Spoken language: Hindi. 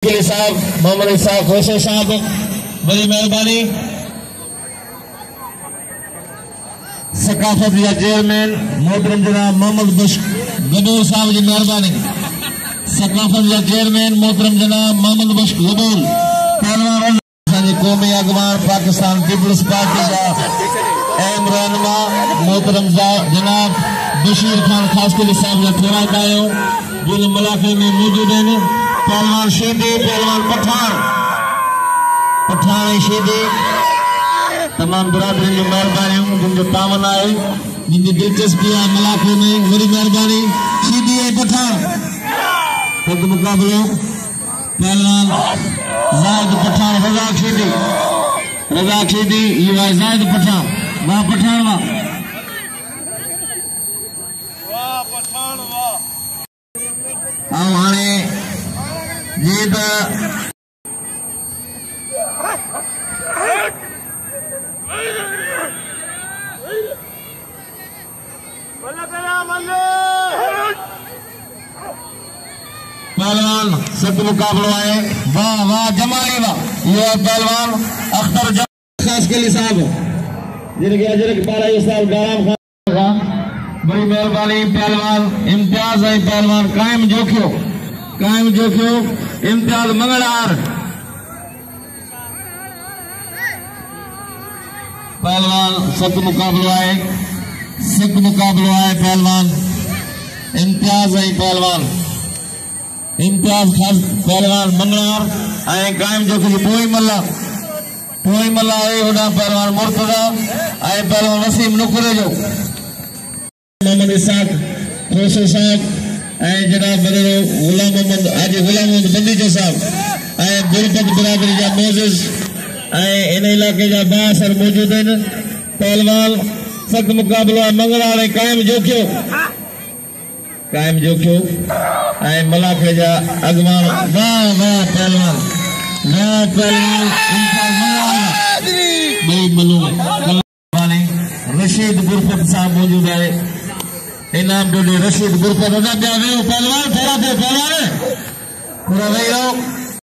साहब मोहम्मद इसाक खोसे साहब बड़ी मेहरबानी। सकाफत या चेयरमैन मोहतरम जनाब मोहम्मद बश्क गबूल साहब की मेहरबानी। सकाफत या चेयरमैन मोहतरम जनाब मोहम्मद बश्क गबूल पहलवान कौमी अगवान पाकिस्तान पीपल्स पार्टी का अहम रहनुमा मोहतरम जनाब बशीर खान खासकली साहब का थोड़ा आयो जिन इलाके में मौजूद हैं। पहलवान शीदी पहलवान पठान शीदी तमाम बरादरी की मेहरबानी जिनके तावन आए जिनकी दिलचस्पी है इलाके में बड़ी मेहरबानी। शीदी है पठान खुद मुकाबलों पहलवान जायद पठान रजाक शीदी युवा जायद पठान वाह पठान वाह हाँ जी पहलवान सत मुकाबलो आए वाह वाह जमाली वाह ये पहलवान अख्तर खासकली साहब जिनके अजरक पारा ये साहब गाराम खान बड़ी मेहरबानी। पहलवान इम्तियाज है पहलवान कायम जोखियो इम्तियाज मंगलहार पहलवान सत मुकाबलो आए पहलवान इम्तियाज है पहलवान इम्तियाज खास पहलवान मंगलहार आए कायम जोखियो पोई मल्ला आए होना पहलवान मुर्तजा आए पहलवान वसीम नुकरे जो मोहम्मद इसाक खोसे साहब जनाब गुलाम मोहम्मद बंदीजा साहब गुरबत बिरादरी जा मोजिज इन इलाके जा बासर मौजूद हैं। पहलवान सख्त मुकाबलो मंगल कायम जोखियो मलाखे जा अगवान वाह वाह पहलवान रशीद गुरफत साहब मौजूद है। इनाम डोडे रशीद गुरफत पहलवान थोड़ा दे पहलवान पूरा वही रहो।